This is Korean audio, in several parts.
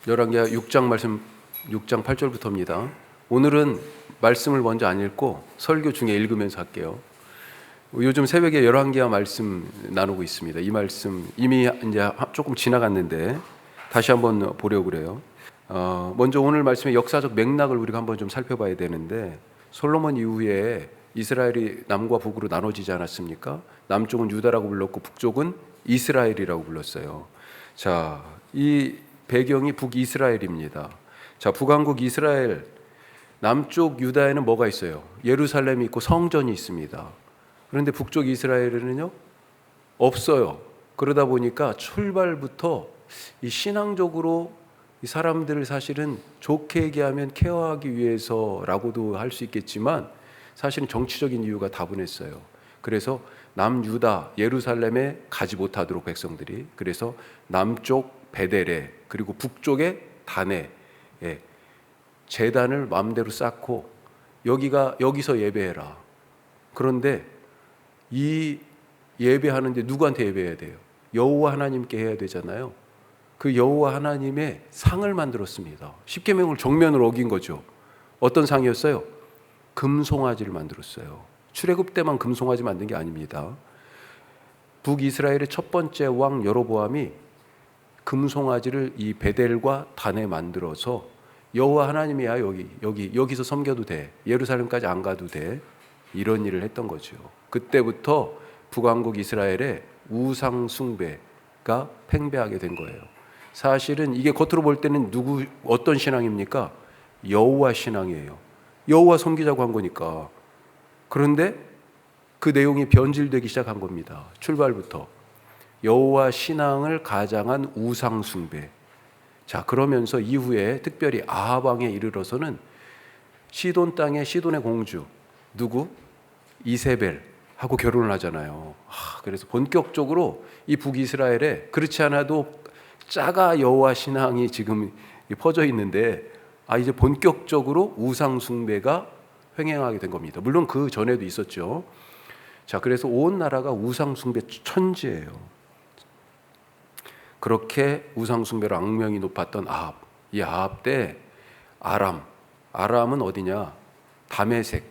열왕기하 6장 말씀 6장 8절부터입니다. 오늘은 말씀을 먼저 안 읽고 설교 중에 읽으면서 할게요. 요즘 새벽에 열왕기하 말씀 나누고 있습니다. 이 말씀 이미 이제 조금 지나갔는데 다시 한번 보려고 그래요. 먼저 오늘 말씀의 역사적 맥락을 우리가 한번 좀 살펴봐야 되는데, 솔로몬 이후에 이스라엘이 남과 북으로 나눠지지 않았습니까? 남쪽은 유다라고 불렀고 북쪽은 이스라엘이라고 불렀어요. 자, 이 배경이 북이스라엘입니다. 자, 북왕국 이스라엘, 남쪽 유다에는 뭐가 있어요? 예루살렘이 있고 성전이 있습니다. 그런데 북쪽 이스라엘에는요, 없어요. 그러다 보니까 출발부터 이 신앙적으로 이 사람들을 사실은 좋게 얘기하면 케어하기 위해서라고도 할 수 있겠지만 사실은 정치적인 이유가 다분했어요. 그래서 남유다 예루살렘에 가지 못하도록 백성들이, 그래서 남쪽 베델에 그리고 북쪽에 단에 제단을 마음대로 쌓고 여기서 예배해라. 그런데 이 예배하는데 누구한테 예배해야 돼요? 여호와 하나님께 해야 되잖아요. 그 여호와 하나님의 상을 만들었습니다. 십계명을 정면으로 어긴 거죠. 어떤 상이었어요? 금송아지를 만들었어요. 출애굽 때만 금송아지 만든 게 아닙니다. 북이스라엘의 첫 번째 왕 여로보암이 금송아지를 이 베델과 단에 만들어서 여호와 하나님이야, 여기서 섬겨도 돼, 예루살렘까지 안 가도 돼, 이런 일을 했던 거죠. 그때부터 북왕국 이스라엘의 우상 숭배가 팽배하게 된 거예요. 사실은 이게 겉으로 볼 때는 어떤 신앙입니까? 여호와 신앙이에요. 여호와 섬기자고 한 거니까. 그런데 그 내용이 변질되기 시작한 겁니다. 출발부터 여호와 신앙을 가장한 우상 숭배. 자, 그러면서 이후에 특별히 아합 왕에 이르러서는 시돈 땅의 시돈의 공주 누구? 이세벨하고 결혼을 하잖아요. 그래서 본격적으로 이 북이스라엘에 그렇지 않아도 짜가 여호와 신앙이 지금 퍼져 있는데, 이제 본격적으로 우상 숭배가 횡행하게 된 겁니다. 물론 그 전에도 있었죠. 자, 그래서 온 나라가 우상 숭배 천지예요. 그렇게 우상 숭배로 악명이 높았던 아합. 이 아합 때 아람은 어디냐? 다메섹.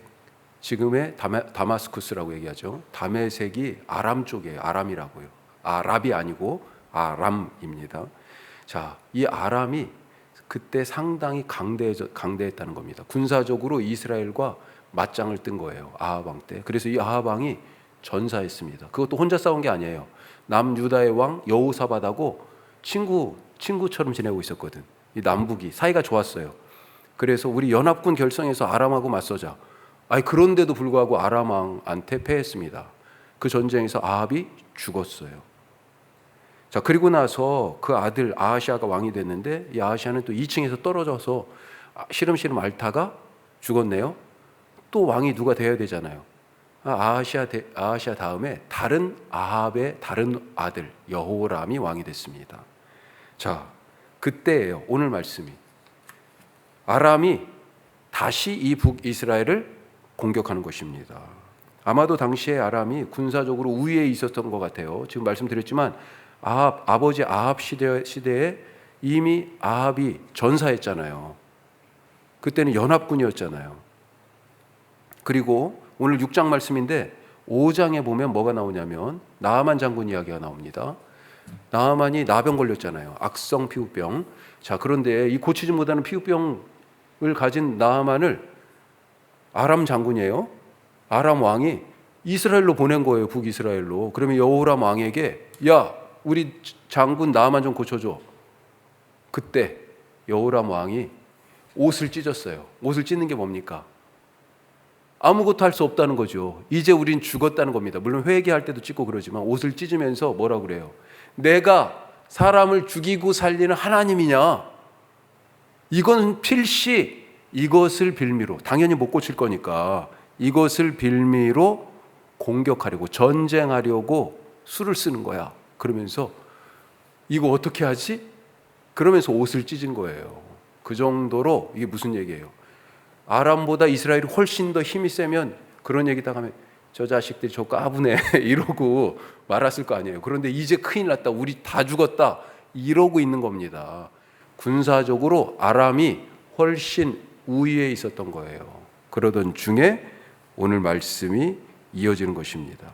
지금의 다마스쿠스라고 얘기하죠. 다메섹이 아람 쪽이에요. 아람이라고요. 아랍이 아니고 아람입니다. 자, 이 아람이 그때 상당히 강대했다는 겁니다. 군사적으로 이스라엘과 맞짱을 뜬 거예요. 아합 왕 때. 그래서 이 아합 왕이 전사했습니다. 그것도 혼자 싸운 게 아니에요. 남유다의 왕 여호사밧하고 친구처럼 지내고 있었거든. 이 남북이 사이가 좋았어요. 그래서 우리 연합군 결성해서 아람하고 맞서자. 그런데도 불구하고 아람 왕한테 패했습니다. 그 전쟁에서 아합이 죽었어요. 자, 그리고 나서 그 아들 아하시아가 왕이 됐는데, 이 아하시아는 또 2층에서 떨어져서 시름시름 앓다가 죽었네요. 또 왕이 누가 돼야 되잖아요. 아하시아 다음에 다른 아합의 다른 아들 여호람이 왕이 됐습니다. 자, 그때예요. 오늘 말씀이. 아람이 다시 이 북이스라엘을 공격하는 것입니다. 아마도 당시에 아람이 군사적으로 우위에 있었던 것 같아요. 지금 말씀드렸지만 아버지 아합 시대에 이미 아합이 전사했잖아요. 그때는 연합군이었잖아요. 그리고 오늘 6장 말씀인데 5장에 보면 뭐가 나오냐면 나아만 장군 이야기가 나옵니다. 나아만이 나병 걸렸잖아요. 악성 피부병. 자, 그런데 이 고치지 못하는 피부병을 가진 나아만을 아람 장군이에요. 아람 왕이 이스라엘로 보낸 거예요. 북이스라엘로. 그러면 여호람 왕에게, 야, 우리 장군 나아만 좀 고쳐줘. 그때 여호람 왕이 옷을 찢었어요. 옷을 찢는 게 뭡니까? 아무것도 할 수 없다는 거죠. 이제 우린 죽었다는 겁니다. 물론 회개할 때도 찢고 그러지만 옷을 찢으면서 뭐라 그래요? 내가 사람을 죽이고 살리는 하나님이냐? 이건 필시 이것을 빌미로, 당연히 못 고칠 거니까 이것을 빌미로 공격하려고, 전쟁하려고 수를 쓰는 거야. 그러면서 이거 어떻게 하지? 그러면서 옷을 찢은 거예요. 그 정도로 이게 무슨 얘기예요? 아람보다 이스라엘이 훨씬 더 힘이 세면 그런 얘기다 하면 저 자식들이 저 까부네 이러고 말았을 거 아니에요. 그런데 이제 큰일 났다, 우리 다 죽었다 이러고 있는 겁니다. 군사적으로 아람이 훨씬 우위에 있었던 거예요. 그러던 중에 오늘 말씀이 이어지는 것입니다.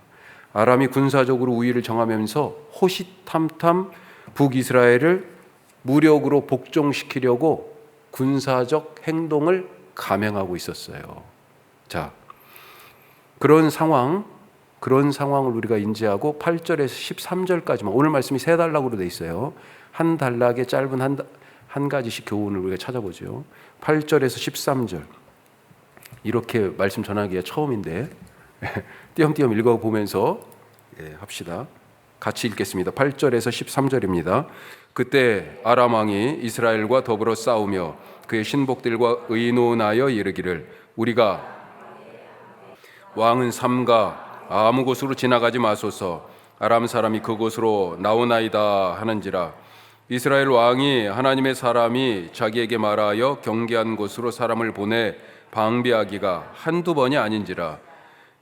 아람이 군사적으로 우위를 정하면서 호시탐탐 북이스라엘을 무력으로 복종시키려고 군사적 행동을 감행하고 있었어요. 자, 그런 상황을 우리가 인지하고 8절에서 13절까지만, 오늘 말씀이 세 단락으로 되어 있어요. 한 단락에 짧은 한 가지씩 교훈을 우리가 찾아보죠. 8절에서 13절 이렇게 말씀 전하기가 처음인데 띄엄띄엄 읽어보면서 합시다. 같이 읽겠습니다. 8절에서 13절입니다. 그때 아람 왕이 이스라엘과 더불어 싸우며 그의 신복들과 의논하여 이르기를 우리가 왕은 삼가 아무 곳으로 지나가지 마소서. 아람 사람이 그곳으로 나오나이다 하는지라. 이스라엘 왕이 하나님의 사람이 자기에게 말하여 경계한 곳으로 사람을 보내 방비하기가 한두 번이 아닌지라.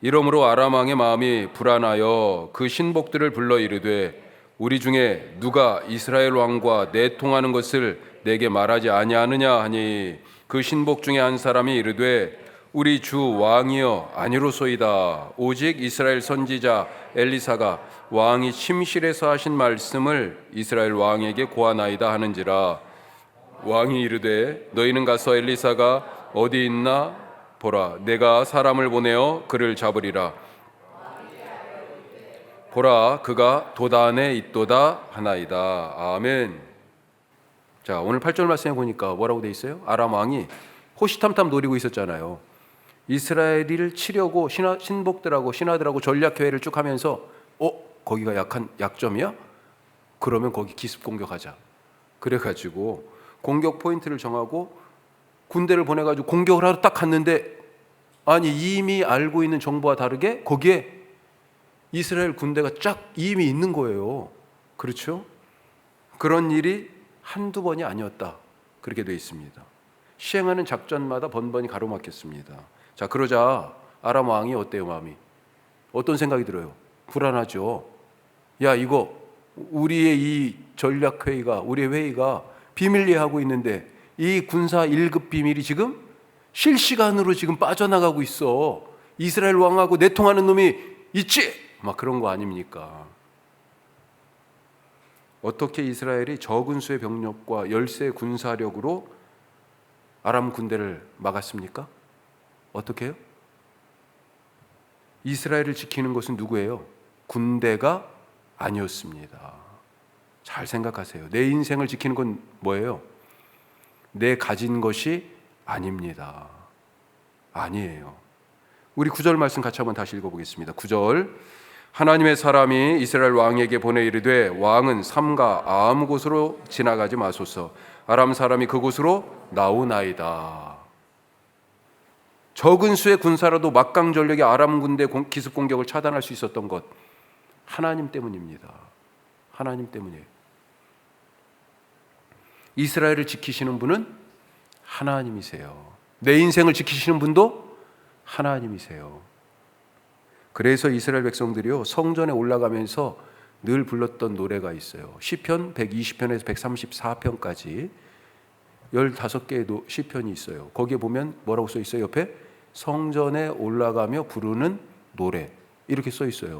이러므로 아람 왕의 마음이 불안하여 그 신복들을 불러 이르되 우리 중에 누가 이스라엘 왕과 내통하는 것을 내게 말하지 아니하느냐 하니 그 신복 중에 한 사람이 이르되 우리 주 왕이여 아니로소이다. 오직 이스라엘 선지자 엘리사가 왕이 침실에서 하신 말씀을 이스라엘 왕에게 고하나이다 하는지라. 왕이 이르되 너희는 가서 엘리사가 어디 있나 보라. 내가 사람을 보내어 그를 잡으리라. 보라 그가 도다 안에 있도다 하나이다. 아멘. 자, 오늘 8절 말씀에 보니까 뭐라고 돼 있어요? 아람 왕이 호시탐탐 노리고 있었잖아요. 이스라엘을 치려고 신복들하고 신하들하고 전략회의를 쭉 하면서 거기가 약점이야? 그러면 거기 기습 공격하자. 그래가지고 공격 포인트를 정하고 군대를 보내가지고 공격을 하러 딱 갔는데 아니 이미 알고 있는 정보와 다르게 거기에 이스라엘 군대가 쫙 이미 있는 거예요. 그렇죠? 그런 일이 한두 번이 아니었다. 그렇게 되어 있습니다. 시행하는 작전마다 번번이 가로막혔습니다. 자, 그러자 아람 왕이 어때요, 마음이? 어떤 생각이 들어요? 불안하죠. 야, 이거 우리의 이 전략회의가, 우리의 회의가 비밀리에 하고 있는데 이 군사 1급 비밀이 지금 실시간으로 지금 빠져나가고 있어. 이스라엘 왕하고 내통하는 놈이 있지? 막 그런 거 아닙니까? 어떻게 이스라엘이 적은 수의 병력과 열세의 군사력으로 아람 군대를 막았습니까? 어떻게 해요? 이스라엘을 지키는 것은 누구예요? 군대가 아니었습니다. 잘 생각하세요. 내 인생을 지키는 건 뭐예요? 내 가진 것이 아닙니다. 아니에요. 우리 9절 말씀 같이 한번 다시 읽어보겠습니다. 9절 하나님의 사람이 이스라엘 왕에게 보내 이르되 왕은 삼가 아무 곳으로 지나가지 마소서. 아람 사람이 그곳으로 나오나이다. 적은 수의 군사라도 막강 전력의 아람 군대 기습 공격을 차단할 수 있었던 것 하나님 때문입니다. 하나님 때문이에요. 이스라엘을 지키시는 분은 하나님이세요. 내 인생을 지키시는 분도 하나님이세요. 그래서 이스라엘 백성들이요 성전에 올라가면서 늘 불렀던 노래가 있어요. 시편 120편에서 134편까지 15개의 시편이 있어요. 거기에 보면 뭐라고 써 있어요? 옆에 성전에 올라가며 부르는 노래 이렇게 써 있어요.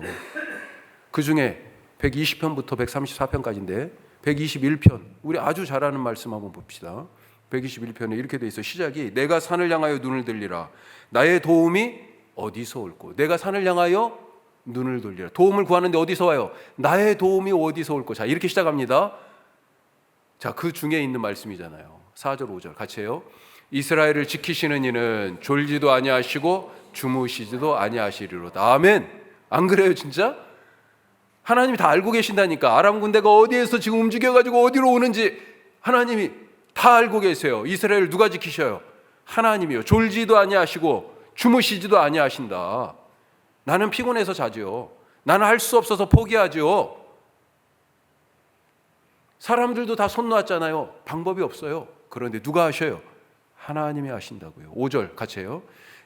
그 중에 120편부터 134편까지인데 121편 우리 아주 잘 아는 말씀 한번 봅시다. 121편에 이렇게 돼 있어요. 시작이 내가 산을 향하여 눈을 들리라. 나의 도움이 어디서 올꼬. 내가 산을 향하여 눈을 돌리라. 도움을 구하는데 어디서 와요? 나의 도움이 어디서 올꼬. 자, 이렇게 시작합니다. 자, 그 중에 있는 말씀이잖아요. 4절 5절 같이 해요. 이스라엘을 지키시는 이는 졸지도 아니하시고 주무시지도 아니하시리로다. 아멘. 안 그래요 진짜? 하나님이 다 알고 계신다니까. 아람 군대가 어디에서 지금 움직여가지고 어디로 오는지 하나님이 다 알고 계세요. 이스라엘을 누가 지키셔요? 하나님이요. 졸지도 아니하시고 주무시지도 아니하신다. 나는 피곤해서 자죠. 나는 할 수 없어서 포기하죠. 사람들도 다 손 놓았잖아요. 방법이 없어요. 그런데 누가 하셔요? 하나님이 하신다고요. 5절 같이 해요.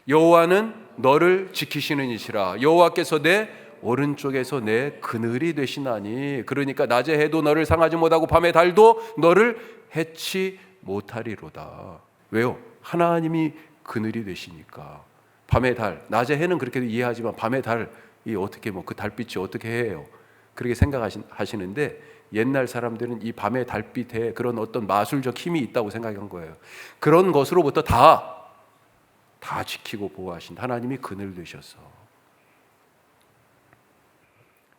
여호와는 너를 지키시는 이시라. 여호와께서 내 오른쪽에서 내 그늘이 되시나니 그러니까 낮에 해도 너를 상하지 못하고 밤에 달도 너를 해치 못하리로다. 왜요? 하나님이 그늘이 되시니까. 밤에 달, 낮에 해는 그렇게 이해하지만 밤에 달이 어떻게 그 달빛이 어떻게 해요? 그렇게 생각하시는데 옛날 사람들은 이 밤의 달빛에 그런 어떤 마술적 힘이 있다고 생각한 거예요. 그런 것으로부터 다 지키고 보호하신 하나님이 그늘 되셔서.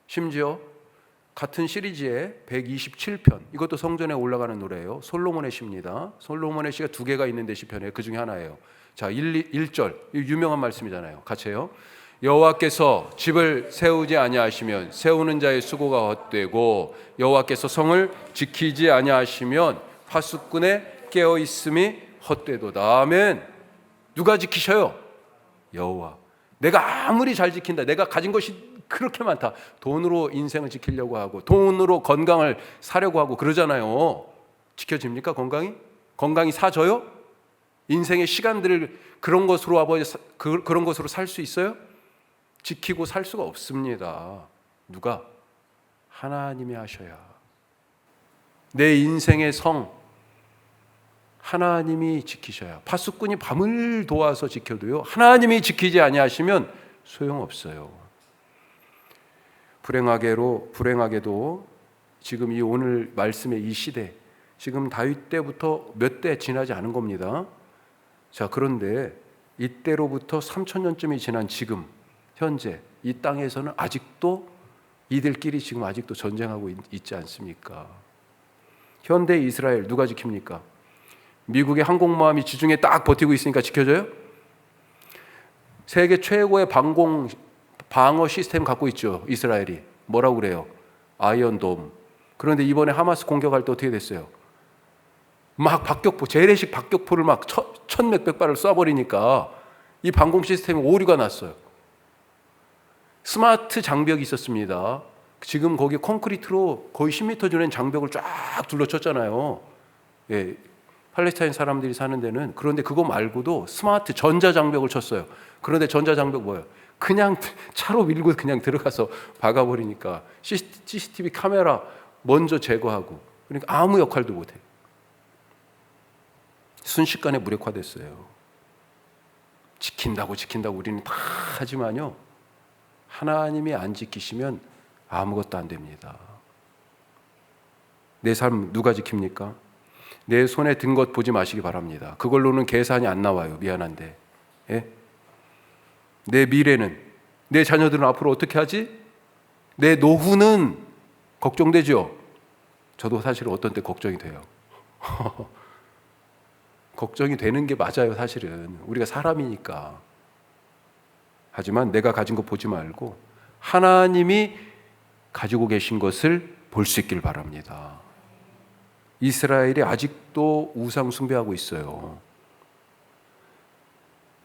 심지어 같은 시리즈의 127편, 이것도 성전에 올라가는 노래예요. 솔로몬의 시입니다. 솔로몬의 시가 두 개가 있는데 시편에 그 중에 하나예요. 자, 1절 유명한 말씀이잖아요. 같이 해요. 여호와께서 집을 세우지 아니하시면 세우는 자의 수고가 헛되고 여호와께서 성을 지키지 아니하시면 파수꾼의 깨어 있음이 헛되도다. 아멘. 누가 지키셔요? 여호와. 내가 아무리 잘 지킨다, 내가 가진 것이 그렇게 많다, 돈으로 인생을 지키려고 하고 돈으로 건강을 사려고 하고 그러잖아요. 지켜집니까? 건강이 사져요? 인생의 시간들을 그런 것으로 그런 것으로 살 수 있어요? 지키고 살 수가 없습니다. 누가? 하나님이 하셔야. 내 인생의 성 하나님이 지키셔야. 파수꾼이 밤을 도와서 지켜도요, 하나님이 지키지 아니하시면 소용없어요. 불행하게도 지금 이 오늘 말씀의 이 시대, 지금 다윗 때부터 몇 대 지나지 않은 겁니다. 자, 그런데 이때로부터 3000년쯤이 지난 지금 현재 이 땅에서는 아직도 이들끼리 지금 아직도 전쟁하고 있지 않습니까? 현대 이스라엘 누가 지킵니까? 미국의 항공모함이 지중해 딱 버티고 있으니까 지켜줘요? 세계 최고의 방어 시스템 갖고 있죠, 이스라엘이. 뭐라고 그래요? 아이언돔. 그런데 이번에 하마스 공격할 때 어떻게 됐어요? 막 재래식 박격포를 막 천몇백 발을 쏴버리니까 이 방공 시스템에 오류가 났어요. 스마트 장벽이 있었습니다. 지금 거기 콘크리트로 거의 10m 주는 장벽을 쫙 둘러쳤잖아요. 예, 팔레스타인 사람들이 사는 데는. 그런데 그거 말고도 스마트 전자장벽을 쳤어요. 그런데 전자장벽 뭐예요? 그냥 차로 밀고 그냥 들어가서 박아버리니까 CCTV 카메라 먼저 제거하고, 그러니까 아무 역할도 못해요. 순식간에 무력화됐어요. 지킨다고 우리는 다 하지만요, 하나님이 안 지키시면 아무것도 안 됩니다. 내 삶 누가 지킵니까? 내 손에 든 것 보지 마시기 바랍니다. 그걸로는 계산이 안 나와요. 미안한데. 예? 내 미래는, 내 자녀들은 앞으로 어떻게 하지? 내 노후는 걱정되죠? 저도 사실은 어떤 때 걱정이 돼요. 걱정이 되는 게 맞아요. 사실은 우리가 사람이니까. 하지만 내가 가진 거 보지 말고 하나님이 가지고 계신 것을 볼 수 있길 바랍니다. 이스라엘이 아직도 우상 숭배하고 있어요.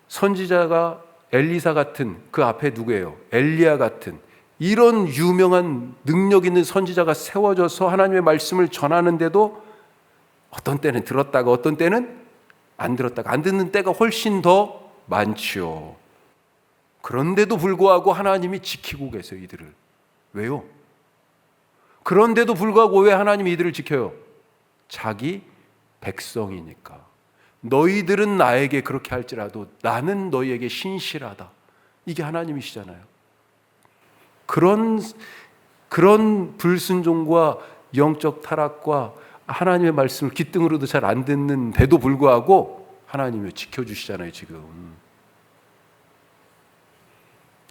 선지자가 엘리사 같은, 그 앞에 누구예요? 엘리야 같은 이런 유명한 능력 있는 선지자가 세워져서 하나님의 말씀을 전하는데도 어떤 때는 들었다가 어떤 때는 안 들었다가, 안 듣는 때가 훨씬 더 많지요. 그런데도 불구하고 하나님이 지키고 계세요, 이들을. 왜요? 그런데도 불구하고 왜 하나님이 이들을 지켜요? 자기 백성이니까. 너희들은 나에게 그렇게 할지라도 나는 너희에게 신실하다. 이게 하나님이시잖아요. 그런 불순종과 영적 타락과 하나님의 말씀을 귓등으로도 잘 안 듣는데도 불구하고 하나님이 지켜주시잖아요. 지금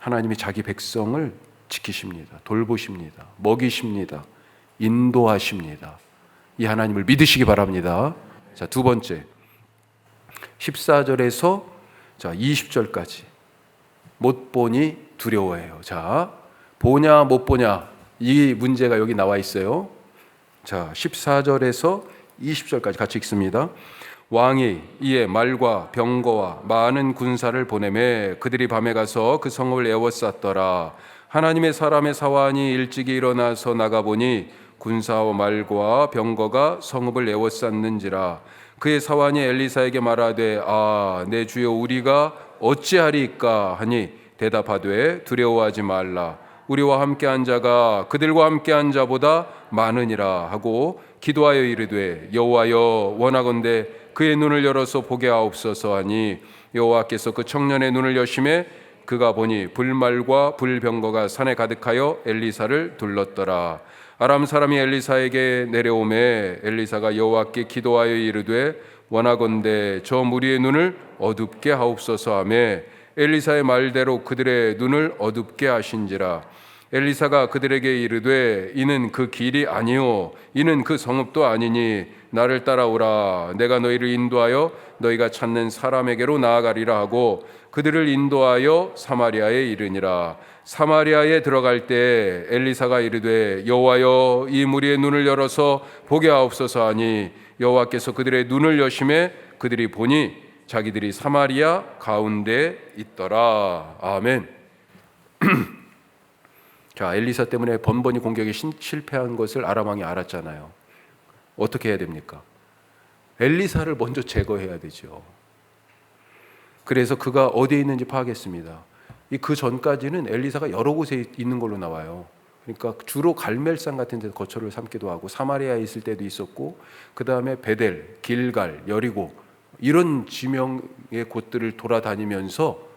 하나님이 자기 백성을 지키십니다. 돌보십니다. 먹이십니다. 인도하십니다. 이 하나님을 믿으시기 바랍니다. 자, 두 번째 14절에서 20절까지 못 보니 두려워해요. 자, 보냐 못 보냐 이 문제가 여기 나와 있어요. 자, 14절에서 20절까지 같이 읽습니다. 왕이 이에 말과 병거와 많은 군사를 보내매 그들이 밤에 가서 그 성읍을 에워쌌더라. 하나님의 사람의 사환이 일찍이 일어나서 나가보니 군사와 말과 병거가 성읍을 에워쌌는지라. 그의 사환이 엘리사에게 말하되 내 주여 우리가 어찌하리이까 하니 대답하되 두려워하지 말라. 우리와 함께한 자가 그들과 함께한 자보다 많으니라 하고 기도하여 이르되 여호와여 원하건대 그의 눈을 열어서 보게 하옵소서 하니 여호와께서 그 청년의 눈을 여심해 그가 보니 불말과 불병거가 산에 가득하여 엘리사를 둘렀더라. 아람 사람이 엘리사에게 내려오매 엘리사가 여호와께 기도하여 이르되 원하건대 저 무리의 눈을 어둡게 하옵소서 하매 엘리사의 말대로 그들의 눈을 어둡게 하신지라. 엘리사가 그들에게 이르되 이는 그 길이 아니요 이는 그 성읍도 아니니 나를 따라오라. 내가 너희를 인도하여 너희가 찾는 사람에게로 나아가리라 하고 그들을 인도하여 사마리아에 이르니라. 사마리아에 들어갈 때 엘리사가 이르되 여호와여 이 무리의 눈을 열어서 보게 하옵소서 하니 여호와께서 그들의 눈을 여심해 그들이 보니 자기들이 사마리아 가운데 있더라. 아멘. 자, 엘리사 때문에 번번이 공격에 실패한 것을 아람 왕이 알았잖아요. 어떻게 해야 됩니까? 엘리사를 먼저 제거해야 되죠. 그래서 그가 어디에 있는지 파악했습니다. 그 전까지는 엘리사가 여러 곳에 있는 걸로 나와요. 그러니까 주로 갈멜산 같은 데서 거처를 삼기도 하고 사마리아에 있을 때도 있었고 그 다음에 베델, 길갈, 여리고 이런 지명의 곳들을 돌아다니면서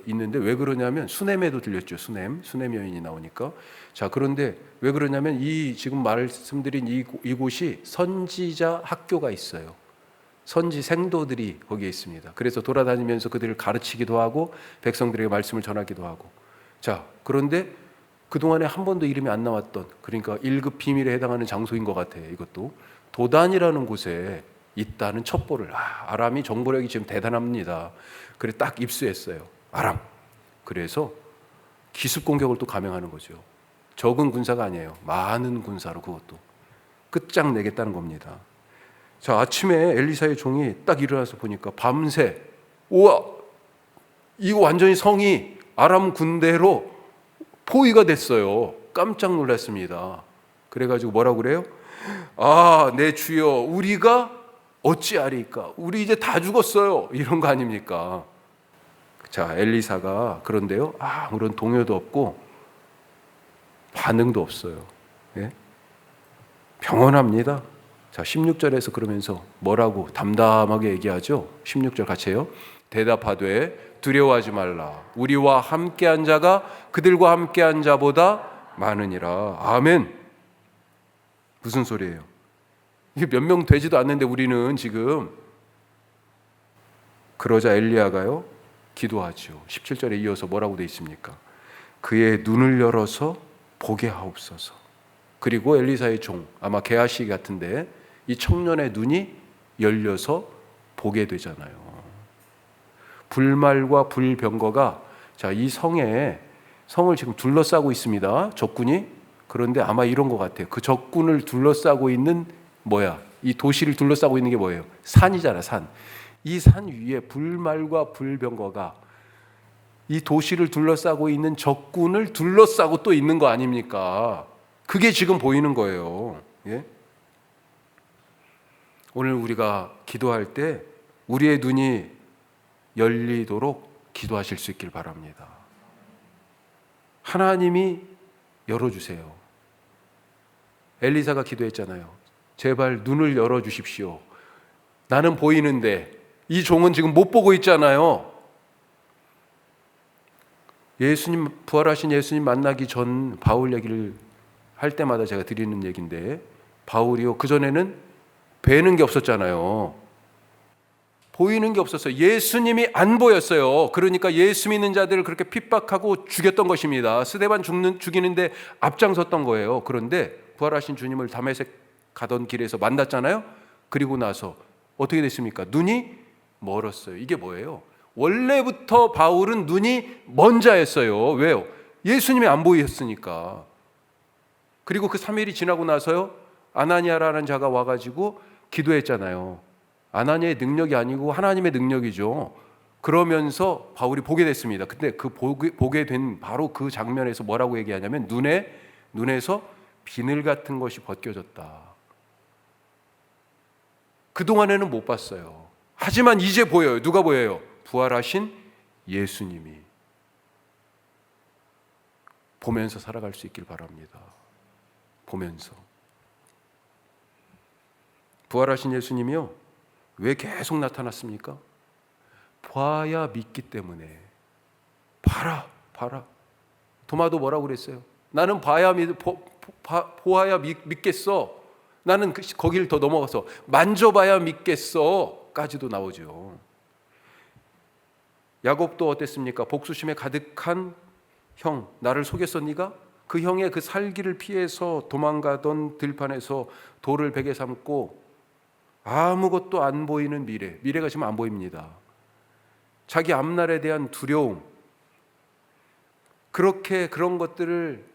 있는데 왜 그러냐면 수넴에도 들렸죠. 수넴 여인이 나오니까. 자, 그런데 왜 그러냐면 이 지금 말씀드린 이곳이 선지자 학교가 있어요. 선지 생도들이 거기에 있습니다. 그래서 돌아다니면서 그들을 가르치기도 하고 백성들에게 말씀을 전하기도 하고. 자, 그런데 그동안에 한 번도 이름이 안 나왔던, 그러니까 1급 비밀에 해당하는 장소인 것 같아요. 이것도 도단이라는 곳에 있다는 첩보를 아람이 정보력이 지금 대단합니다. 그래 딱 입수했어요. 아람. 그래서 기습 공격을 또 감행하는 거죠. 적은 군사가 아니에요. 많은 군사로 그것도 끝장내겠다는 겁니다. 자, 아침에 엘리사의 종이 딱 일어나서 보니까 밤새 우와 이거 완전히 성이 아람 군대로 포위가 됐어요. 깜짝 놀랐습니다. 그래가지고 뭐라고 그래요? 아, 내 주여 우리가 어찌하리까? 우리 이제 다 죽었어요. 이런 거 아닙니까? 자, 엘리사가 그런데요 아무런 동요도 없고 반응도 없어요. 예? 평온합니다. 자, 16절에서 그러면서 뭐라고 담담하게 얘기하죠? 16절 같이 해요. 대답하되 두려워하지 말라. 우리와 함께한 자가 그들과 함께한 자보다 많으니라. 아멘. 무슨 소리예요? 이게 몇 명 되지도 않는데 우리는 지금. 그러자 엘리야가요 기도하죠. 17절에 이어서 뭐라고 돼 있습니까? 그의 눈을 열어서 보게 하옵소서. 그리고 엘리사의 종 아마 게하시 같은데 이 청년의 눈이 열려서 보게 되잖아요. 불말과 불병거가 자, 이 성을 지금 둘러싸고 있습니다. 적군이. 그런데 아마 이런 것 같아요. 그 적군을 둘러싸고 있는 이 도시를 둘러싸고 있는 게 뭐예요? 산이잖아, 산. 이 산 위에 불말과 불병거가 이 도시를 둘러싸고 있는 적군을 둘러싸고 또 있는 거 아닙니까? 그게 지금 보이는 거예요. 예? 오늘 우리가 기도할 때 우리의 눈이 열리도록 기도하실 수 있길 바랍니다. 하나님이 열어주세요. 엘리사가 기도했잖아요. 제발 눈을 열어주십시오. 나는 보이는데 이 종은 지금 못 보고 있잖아요. 부활하신 예수님 만나기 전 바울 얘기를 할 때마다 제가 드리는 얘기인데 바울이요 그전에는 뵈는 게 없었잖아요. 보이는 게 없었어요. 예수님이 안 보였어요. 그러니까 예수 믿는 자들을 그렇게 핍박하고 죽였던 것입니다. 스데반 죽이는데 앞장섰던 거예요. 그런데 부활하신 주님을 다메섹 가던 길에서 만났잖아요. 그리고 나서 어떻게 됐습니까? 눈이 멀었어요. 이게 뭐예요? 원래부터 바울은 눈이 먼 자였어요. 왜요? 예수님이 안 보였으니까. 그리고 그 3일이 지나고 나서요 아나니아라는 자가 와가지고 기도했잖아요. 아나니아의 능력이 아니고 하나님의 능력이죠. 그러면서 바울이 보게 됐습니다. 근데 그 보게 된 바로 그 장면에서 뭐라고 얘기하냐면 눈에서 비늘 같은 것이 벗겨졌다. 그동안에는 못 봤어요. 하지만 이제 보여요. 누가 보여요? 부활하신 예수님이. 보면서 살아갈 수 있길 바랍니다. 보면서. 부활하신 예수님이요, 왜 계속 나타났습니까? 봐야 믿기 때문에. 봐라. 도마도 뭐라고 그랬어요? 나는 보아야 믿겠어. 나는 거기를 더 넘어가서 만져봐야 믿겠어 까지도 나오죠. 야곱도 어땠습니까? 복수심에 가득한 형, 나를 속였어 네가? 그 형의 그 살기를 피해서 도망가던 들판에서 돌을 베개 삼고 아무것도 안 보이는 미래가 지금 안 보입니다. 자기 앞날에 대한 두려움, 그런 것들을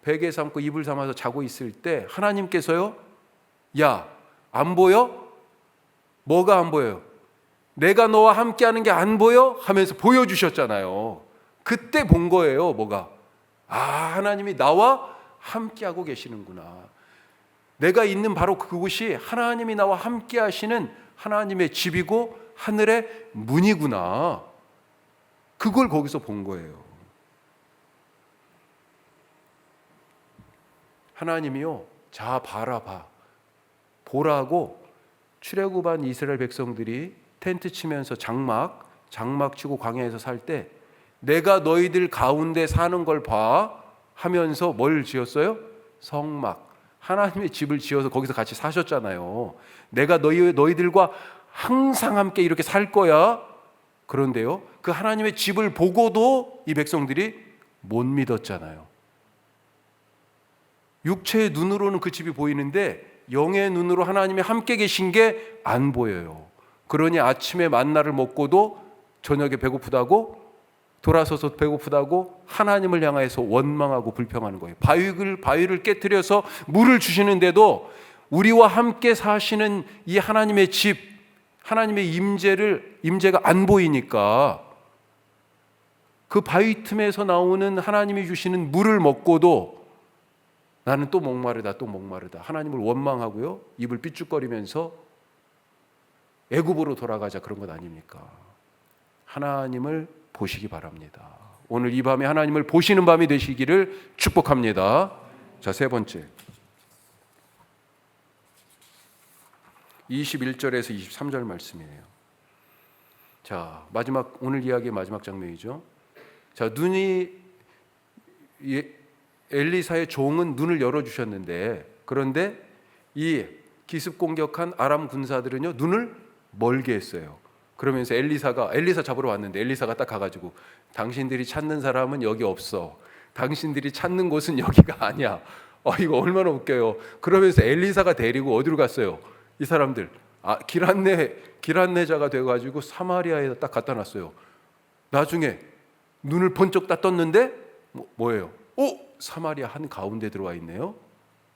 베개 삼고 이불 삼아서 자고 있을 때 하나님께서요, 야, 안 보여? 뭐가 안 보여요? 내가 너와 함께하는 게 안 보여? 하면서 보여주셨잖아요. 그때 본 거예요. 뭐가? 하나님이 나와 함께하고 계시는구나. 내가 있는 바로 그곳이 하나님이 나와 함께하시는 하나님의 집이고 하늘의 문이구나. 그걸 거기서 본 거예요. 하나님이요, 자 봐라. 보라고 출애굽한 이스라엘 백성들이 텐트 치면서 장막 치고 광야에서 살 때 내가 너희들 가운데 사는 걸 봐 하면서 뭘 지었어요? 성막. 하나님의 집을 지어서 거기서 같이 사셨잖아요. 내가 너희들과 항상 함께 이렇게 살 거야. 그런데요, 그 하나님의 집을 보고도 이 백성들이 못 믿었잖아요. 육체의 눈으로는 그 집이 보이는데 영의 눈으로 하나님이 함께 계신 게 안 보여요. 그러니 아침에 만나를 먹고도 저녁에 배고프다고, 돌아서서 배고프다고 하나님을 향해서 원망하고 불평하는 거예요. 바위를 깨트려서 물을 주시는데도 우리와 함께 사시는 이 하나님의 집, 하나님의 임재가 안 보이니까 그 바위 틈에서 나오는 하나님이 주시는 물을 먹고도 나는 또 목마르다. 하나님을 원망하고요, 입을 삐죽거리면서 애굽으로 돌아가자, 그런 것 아닙니까? 하나님을 보시기 바랍니다. 오늘 이 밤에 하나님을 보시는 밤이 되시기를 축복합니다. 자, 세 번째, 21절에서 23절 말씀이에요. 자, 오늘 이야기의 마지막 장면이죠. 자, 엘리사의 종은 눈을 열어주셨는데, 그런데 이 기습 공격한 아람 군사들은요, 눈을 멀게 했어요. 그러면서 엘리사 잡으러 왔는데 엘리사가 딱 가가지고 당신들이 찾는 사람은 여기 없어. 당신들이 찾는 곳은 여기가 아니야. 이거 얼마나 웃겨요. 그러면서 엘리사가 데리고 어디로 갔어요? 이 사람들 길 안내자가 돼가지고 사마리아에 딱 갖다 놨어요. 나중에 눈을 번쩍 딱 떴는데 뭐예요? 사마리아 한 가운데 들어와 있네요.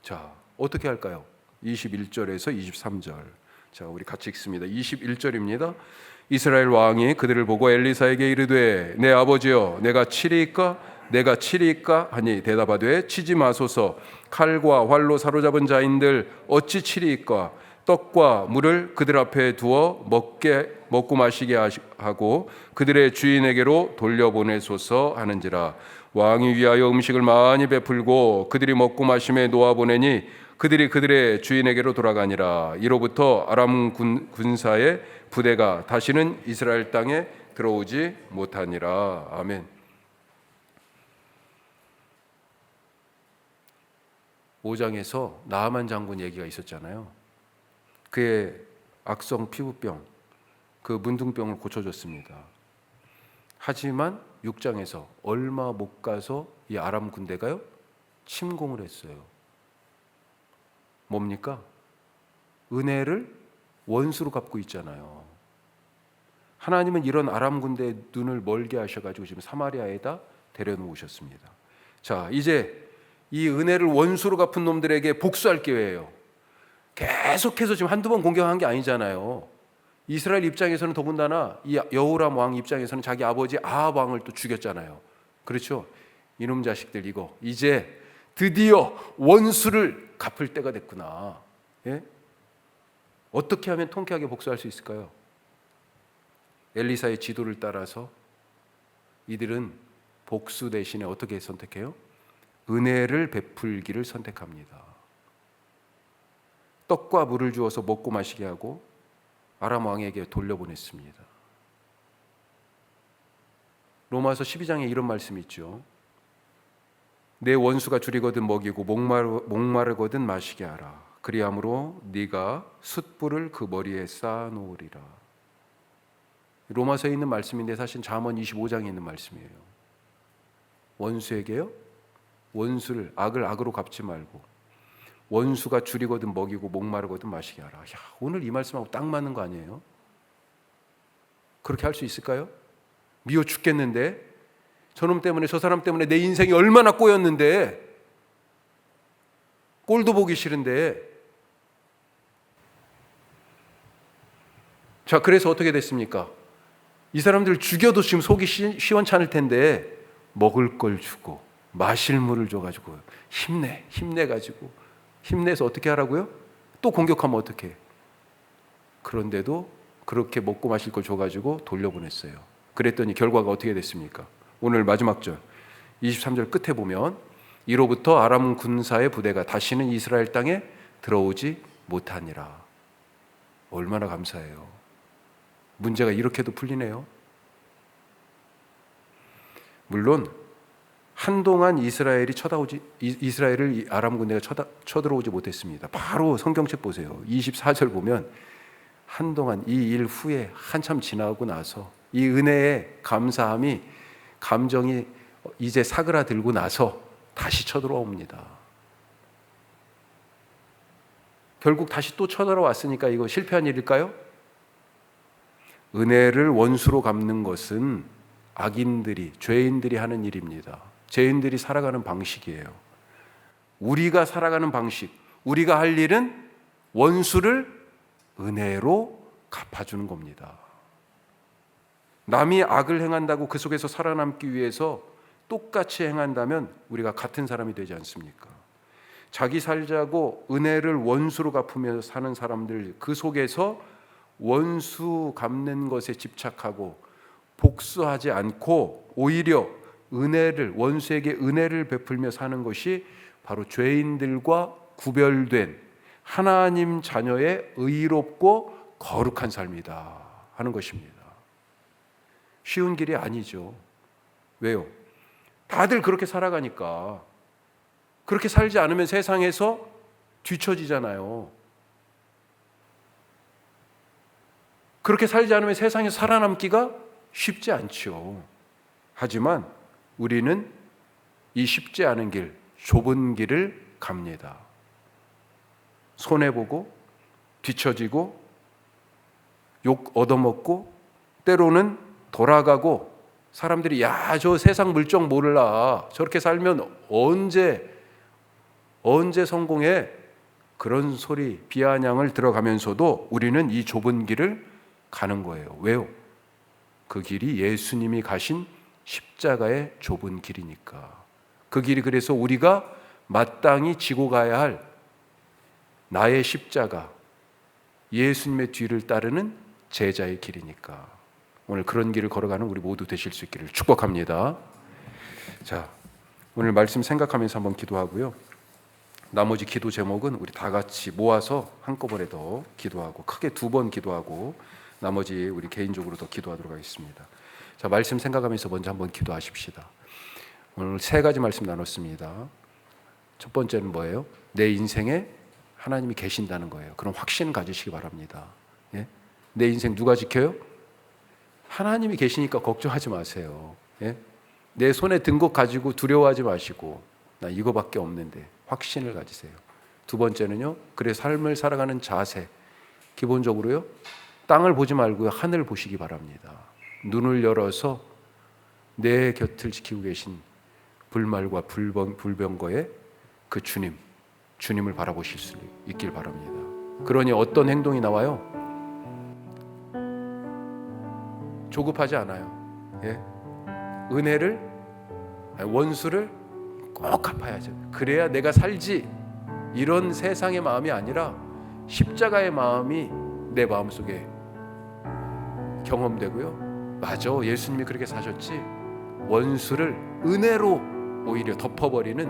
자, 어떻게 할까요? 21절에서 23절. 자, 우리 같이 읽습니다. 21절입니다. 이스라엘 왕이 그들을 보고 엘리사에게 이르되 내 아버지여 내가 치리이까 하니 대답하되 치지 마소서. 칼과 활로 사로잡은 자인들 어찌 치리이까? 떡과 물을 그들 앞에 두어 먹고 마시게 하고 그들의 주인에게로 돌려보내소서 하는지라. 왕이 위하여 음식을 많이 베풀고 그들이 먹고 마심에 놓아보내니 그들이 그들의 주인에게로 돌아가니라. 이로부터 아람 군사의 부대가 다시는 이스라엘 땅에 들어오지 못하니라. 아멘. 5장에서 나아만 장군 얘기가 있었잖아요. 그의 악성 피부병, 그 문둥병을 고쳐줬습니다. 하지만 6장에서 얼마 못 가서 이 아람 군대가요, 침공을 했어요. 뭡니까? 은혜를 원수로 갚고 있잖아요. 하나님은 이런 아람 군대의 눈을 멀게 하셔가지고 지금 사마리아에다 데려놓으셨습니다. 자, 이제 이 은혜를 원수로 갚은 놈들에게 복수할 기회예요. 계속해서 지금 한두 번 공격한 게 아니잖아요. 이스라엘 입장에서는 더군다나 이 여호람 왕 입장에서는 자기 아버지 아합 왕을 또 죽였잖아요. 그렇죠? 이놈 자식들 이거 이제 드디어 원수를 갚을 때가 됐구나. 예? 어떻게 하면 통쾌하게 복수할 수 있을까요? 엘리사의 지도를 따라서 이들은 복수 대신에 어떻게 선택해요? 은혜를 베풀기를 선택합니다. 떡과 물을 주어서 먹고 마시게 하고 아람 왕에게 돌려보냈습니다. 로마서 12장에 이런 말씀이 있죠. 내 원수가 줄이거든 먹이고 목마르거든 마시게 하라. 그리함으로 네가 숯불을 그 머리에 쌓아놓으리라. 로마서에 있는 말씀인데 사실 잠언 25장에 있는 말씀이에요. 원수에게요, 원수를 악을 악으로 갚지 말고 원수가 줄이거든 먹이고 목마르거든 마시게 하라. 야, 오늘 이 말씀하고 딱 맞는 거 아니에요? 그렇게 할 수 있을까요? 미워 죽겠는데, 저놈 때문에 저 사람 때문에 내 인생이 얼마나 꼬였는데, 꼴도 보기 싫은데. 자, 그래서 어떻게 됐습니까? 이 사람들 죽여도 지금 속이 시원찮을 텐데 먹을 걸 주고 마실 물을 줘가지고 힘내가지고 힘내서 어떻게 하라고요? 또 공격하면 어떻게? 그런데도 그렇게 먹고 마실 걸 줘가지고 돌려보냈어요. 그랬더니 결과가 어떻게 됐습니까? 오늘 마지막 절 23절 끝에 보면 이로부터 아람 군사의 부대가 다시는 이스라엘 땅에 들어오지 못하니라. 얼마나 감사해요. 문제가 이렇게도 풀리네요. 물론 한동안 이스라엘을 아람 군대가 쳐들어오지 못했습니다. 바로 성경책 보세요. 24절 보면 한동안 이 일 후에 한참 지나고 나서 이 은혜의 감정이 이제 사그라들고 나서 다시 쳐들어옵니다. 결국 다시 또 쳐들어왔으니까 이거 실패한 일일까요? 은혜를 원수로 갚는 것은 죄인들이 하는 일입니다. 죄인들이 살아가는 방식이에요. 우리가 살아가는 방식, 우리가 할 일은 원수를 은혜로 갚아주는 겁니다. 남이 악을 행한다고 그 속에서 살아남기 위해서 똑같이 행한다면 우리가 같은 사람이 되지 않습니까? 자기 살자고 은혜를 원수로 갚으며 사는 사람들, 그 속에서 원수 갚는 것에 집착하고 복수하지 않고 오히려 원수에게 은혜를 베풀며 사는 것이 바로 죄인들과 구별된 하나님 자녀의 의롭고 거룩한 삶이다 하는 것입니다. 쉬운 길이 아니죠. 왜요? 다들 그렇게 살아가니까. 그렇게 살지 않으면 세상에서 뒤처지잖아요. 그렇게 살지 않으면 세상에 살아남기가 쉽지 않죠. 하지만 우리는 이 쉽지 않은 길, 좁은 길을 갑니다. 손해보고 뒤처지고 욕 얻어먹고 때로는 돌아가고 사람들이 야, 저 세상 물정 몰라, 저렇게 살면 언제 성공해, 그런 소리 비아냥을 들어가면서도 우리는 이 좁은 길을 가는 거예요. 왜요? 그 길이 예수님이 가신 십자가의 좁은 길이니까. 그 길이 그래서 우리가 마땅히 지고 가야 할 나의 십자가, 예수님의 뒤를 따르는 제자의 길이니까. 오늘 그런 길을 걸어가는 우리 모두 되실 수 있기를 축복합니다. 자, 오늘 말씀 생각하면서 한번 기도하고요. 나머지 기도 제목은 우리 다 같이 모아서 한꺼번에 더 기도하고, 크게 2번 기도하고 나머지 우리 개인적으로 더 기도하도록 하겠습니다. 자, 말씀 생각하면서 먼저 한번 기도하십시다. 오늘 3가지 말씀 나눴습니다. 첫 번째는 뭐예요? 내 인생에 하나님이 계신다는 거예요. 그런 확신 가지시기 바랍니다. 예? 내 인생 누가 지켜요? 하나님이 계시니까 걱정하지 마세요. 예? 내 손에 든 것 가지고 두려워하지 마시고, 나 이거밖에 없는데 확신을 가지세요. 2번째는요, 그래 삶을 살아가는 자세, 기본적으로요, 땅을 보지 말고요, 하늘 보시기 바랍니다. 눈을 열어서 내 곁을 지키고 계신 불말과 불병거의 그 주님을 바라보실 수 있길 바랍니다. 그러니 어떤 행동이 나와요? 조급하지 않아요. 예? 원수를 꼭 갚아야죠. 그래야 내가 살지, 이런 세상의 마음이 아니라 십자가의 마음이 내 마음속에 경험되고요. 맞아, 예수님이 그렇게 사셨지. 원수를 은혜로 오히려 덮어버리는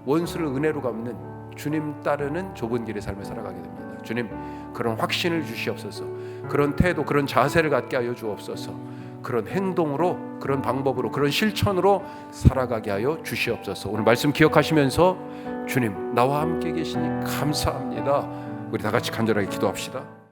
원수를 은혜로 갚는 주님 따르는 좁은 길의 삶을 살아가게 됩니다. 주님, 그런 확신을 주시옵소서. 그런 태도, 그런 자세를 갖게 하여 주옵소서. 그런 행동으로, 그런 방법으로, 그런 실천으로 살아가게 하여 주시옵소서. 오늘 말씀 기억하시면서 주님, 나와 함께 계시니 감사합니다. 우리 다 같이 간절하게 기도합시다.